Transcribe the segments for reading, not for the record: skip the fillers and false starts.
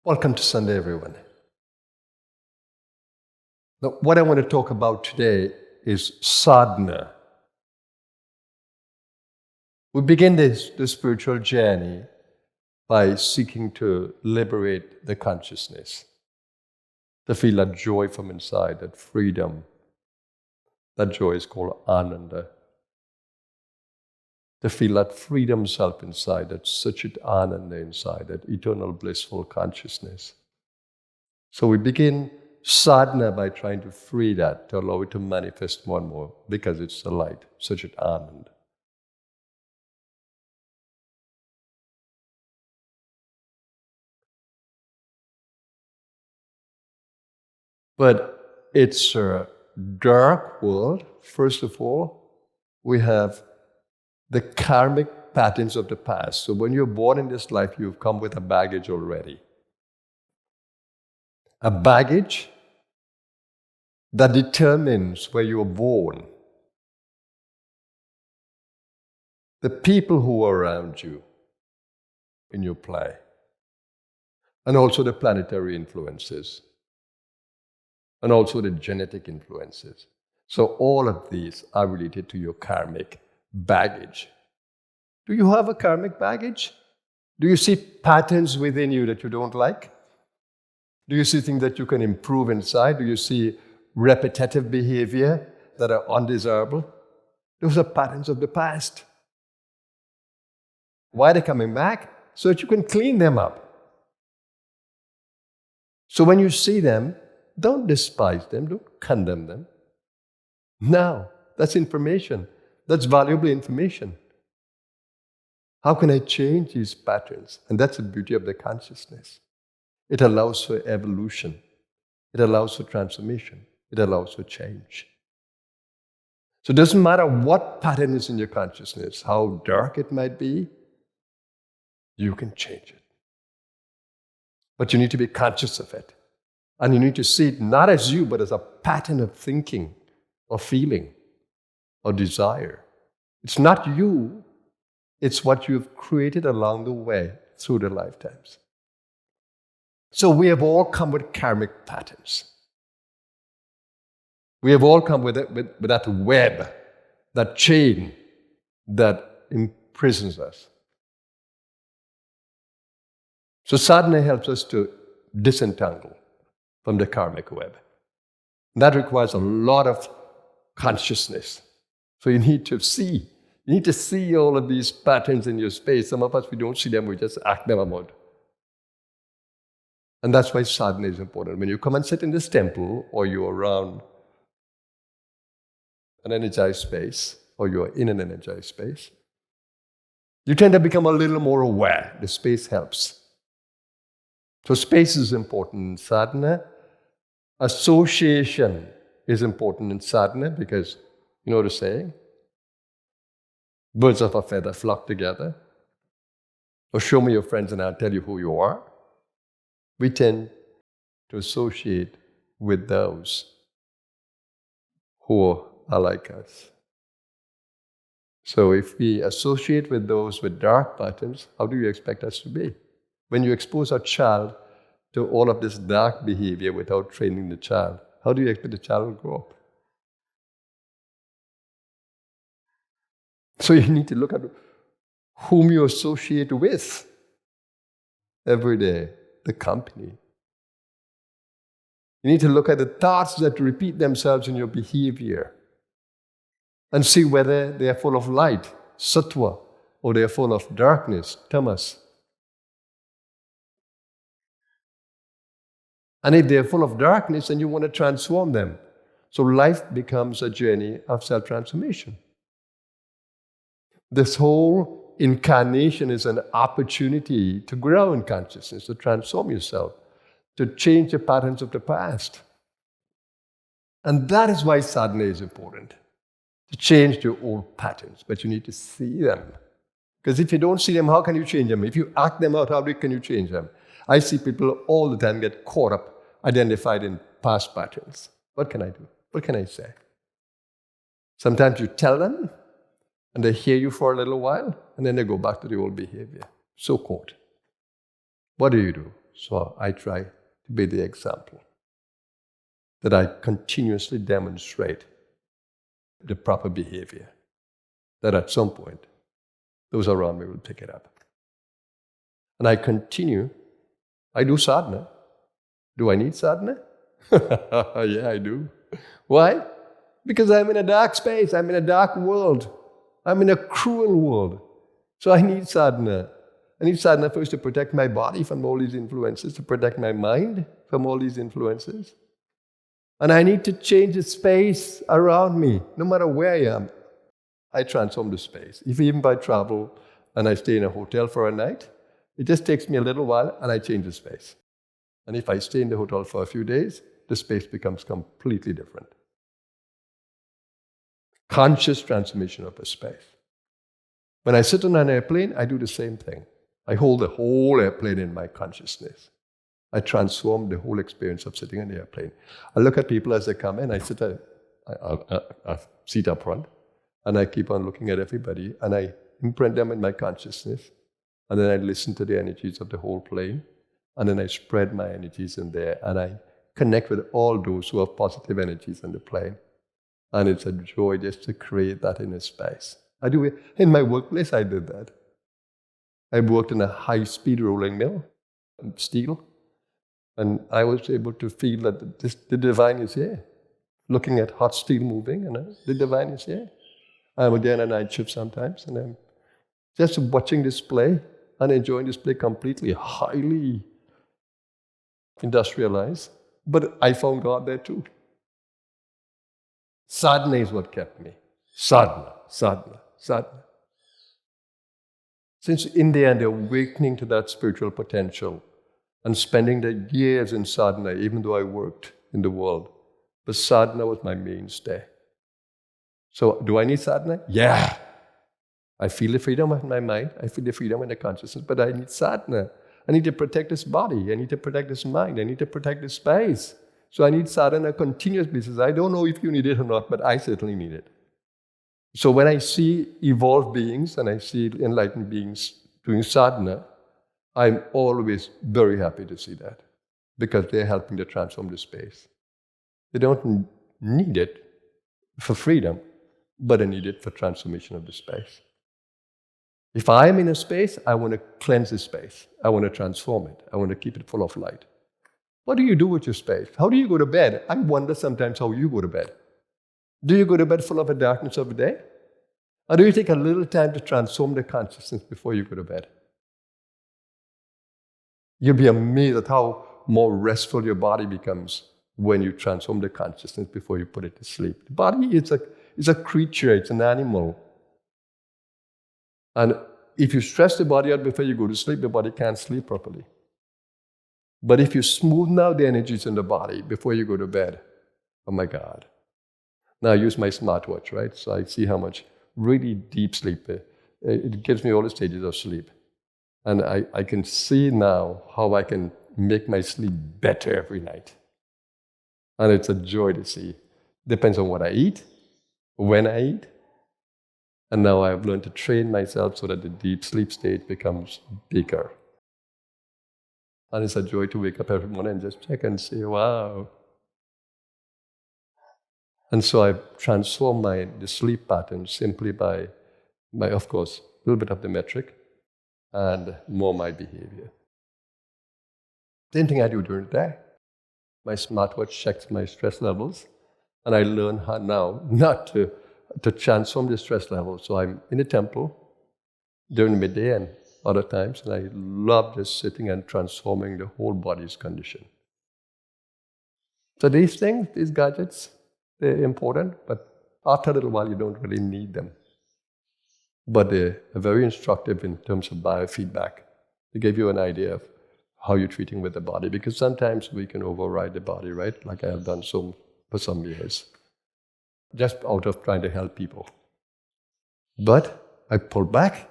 Welcome to Sunday, everyone. Now, what I want to talk about today is sadhana. We begin this spiritual journey by seeking to liberate the consciousness, to feel that joy from inside, that freedom. That joy is called ananda. To feel that freedom self inside, that Sachit Ananda inside, that eternal blissful consciousness. So we begin sadhana by trying to free that, to allow it to manifest more and more, because it's the light, Sachit Ananda. But it's a dark world. First of all, we have the karmic patterns of the past. So when you're born in this life, you've come with a baggage already. A baggage that determines where you were born. The people who are around you in your play. And also the planetary influences. And also the genetic influences. So all of these are related to your karmic baggage. Do you have a karmic baggage? Do you see patterns within you that you don't like? Do you see things that you can improve inside? Do you see repetitive behavior that are undesirable? Those are patterns of the past. Why are they coming back? So that you can clean them up. So when you see them, don't despise them, don't condemn them. No, that's information. That's valuable information. How can I change these patterns? And that's the beauty of the consciousness. It allows for evolution. It allows for transformation. It allows for change. So it doesn't matter what pattern is in your consciousness, how dark it might be, you can change it. But you need to be conscious of it. And you need to see it not as you, but as a pattern of thinking or feeling or desire. It's not you, it's what you've created along the way through the lifetimes. So we have all come with karmic patterns. We have all come with that web, that chain that imprisons us. So sadhana helps us to disentangle from the karmic web. That requires a lot of consciousness. So you need to see. You need to see all of these patterns in your space. Some of us, we don't see them, we just act them out. And that's why sadhana is important. When you come and sit in this temple, or you're around an energized space, or you're in an energized space, you tend to become a little more aware. The space helps. So space is important in sadhana. Association is important in sadhana because, you know the saying, birds of a feather flock together. Or show me your friends and I'll tell you who you are. We tend to associate with those who are like us. So if we associate with those with dark patterns, how do you expect us to be? When you expose a child to all of this dark behavior without training the child, how do you expect the child to grow up? So you need to look at whom you associate with every day, the company. You need to look at the thoughts that repeat themselves in your behavior and see whether they are full of light, sattva, or they are full of darkness, tamas. And if they're full of darkness, then you want to transform them. So life becomes a journey of self-transformation. This whole incarnation is an opportunity to grow in consciousness, to transform yourself, to change the patterns of the past. And that is why sadhana is important, to change your old patterns, but you need to see them. Because if you don't see them, how can you change them? If you act them out, how can you change them? I see people all the time get caught up, identified in past patterns. What can I do? What can I say? Sometimes you tell them, and they hear you for a little while, and then they go back to the old behavior. So caught. What do? So I try to be the example, that I continuously demonstrate the proper behavior, that at some point, those around me will pick it up. And I continue. I do sadhana. Do I need sadhana? Yeah, I do. Why? Because I'm in a dark space. I'm in a dark world. I'm in a cruel world. So I need sadhana. I need sadhana first to protect my body from all these influences, to protect my mind from all these influences. And I need to change the space around me, no matter where I am. I transform the space. Even if I travel and I stay in a hotel for a night, it just takes me a little while and I change the space. And if I stay in the hotel for a few days, the space becomes completely different. Conscious transformation of a space. When I sit on an airplane, I do the same thing. I hold the whole airplane in my consciousness. I transform the whole experience of sitting on the airplane. I look at people as they come in. I sit at a seat up front, and I keep on looking at everybody, and I imprint them in my consciousness. And then I listen to the energies of the whole plane, and then I spread my energies in there, and I connect with all those who have positive energies on the plane. And it's a joy just to create that inner space. I do it. In my workplace, I did that. I worked in a high-speed rolling mill, steel, and I was able to feel that the divine is here. Looking at hot steel moving, and the divine is here. I'm again on a night shift sometimes, and I'm just watching this play and enjoying this play completely, highly industrialized. But I found God there too. Sadhana is what kept me. Sadhana, sadhana, sadhana. Since India and the awakening to that spiritual potential and spending the years in sadhana, even though I worked in the world, but sadhana was my mainstay. So do I need sadhana? Yeah. I feel the freedom in my mind. I feel the freedom in the consciousness, but I need sadhana. I need to protect this body. I need to protect this mind. I need to protect this space. So I need sadhana on a continuous basis. I don't know if you need it or not, but I certainly need it. So when I see evolved beings and I see enlightened beings doing sadhana, I'm always very happy to see that because they're helping to transform the space. They don't need it for freedom, but they need it for transformation of the space. If I'm in a space, I want to cleanse the space. I want to transform it. I want to keep it full of light. What do you do with your space? How do you go to bed? I wonder sometimes how you go to bed. Do you go to bed full of the darkness of the day? Or do you take a little time to transform the consciousness before you go to bed? You'll be amazed at how more restful your body becomes when you transform the consciousness before you put it to sleep. The body is a creature, it's an animal. And if you stress the body out before you go to sleep, the body can't sleep properly. But if you smoothen out the energies in the body before you go to bed, oh my God. Now I use my smartwatch, right? So I see how much really deep sleep, it gives me all the stages of sleep. And I can see now how I can make my sleep better every night. And it's a joy to see. Depends on what I eat, when I eat. And now I've learned to train myself so that the deep sleep state becomes bigger. And it's a joy to wake up every morning and just check and say, wow. And so I've transformed the sleep pattern simply by, of course, a little bit of the metric and more my behavior. Same thing I do during the day. My smartwatch checks my stress levels, and I learn how now not to transform the stress levels. So I'm in the temple during the midday and other times, and I love just sitting and transforming the whole body's condition. So these things, these gadgets, they're important, but after a little while you don't really need them. But they're very instructive in terms of biofeedback. They give you an idea of how you're treating with the body, because sometimes we can override the body, right? Like I have done so for some years, just out of trying to help people. But I pull back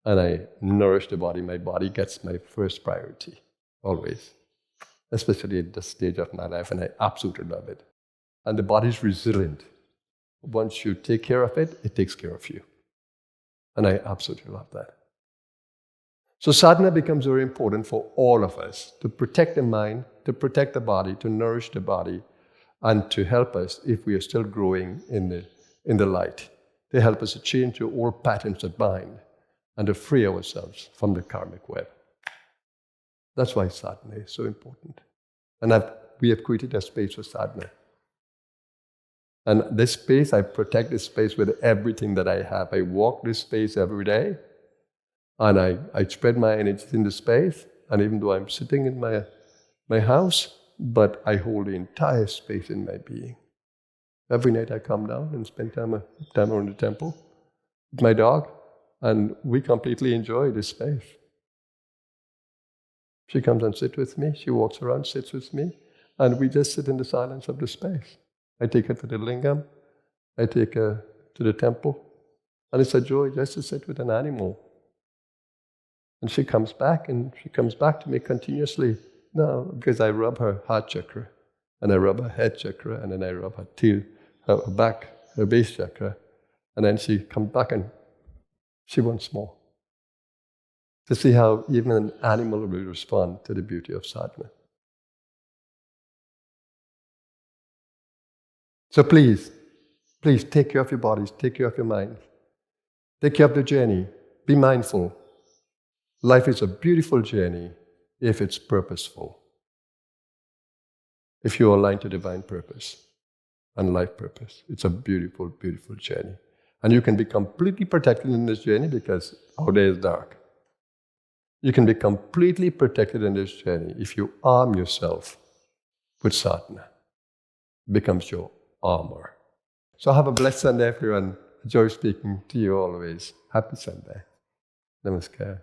and I nourish the body. My body gets my first priority, always, especially at this stage of my life, and I absolutely love it. And the body's resilient. Once you take care of it, it takes care of you. And I absolutely love that. So sadhana becomes very important for all of us to protect the mind, to protect the body, to nourish the body, and to help us, if we are still growing in the light, to help us to change the old patterns that bind and to free ourselves from the karmic web. That's why sadhana is so important. And we have created a space for sadhana. And this space, I protect this space with everything that I have. I walk this space every day, and I spread my energy in the space. And even though I'm sitting in my house, but I hold the entire space in my being. Every night I come down and spend time around the temple with my dog, and we completely enjoy this space. She comes and sits with me, she walks around, sits with me, and we just sit in the silence of the space. I take her to the lingam, I take her to the temple, and it's a joy just to sit with an animal. And she comes back to me continuously. No, because I rub her heart chakra, and I rub her head chakra, and then I rub her back, her base chakra, and then she comes back and she wants more. To see how even an animal will respond to the beauty of sadhana. So please take care of your bodies, take care of your minds, take care of the journey, be mindful. Life is a beautiful journey if it's purposeful. If you're aligned to divine purpose and life purpose, it's a beautiful, beautiful journey. And you can be completely protected in this journey because our day is dark. You can be completely protected in this journey if you arm yourself with sadhana. It becomes your armor. So have a blessed Sunday, everyone. Enjoy speaking to you always. Happy Sunday. Namaskar.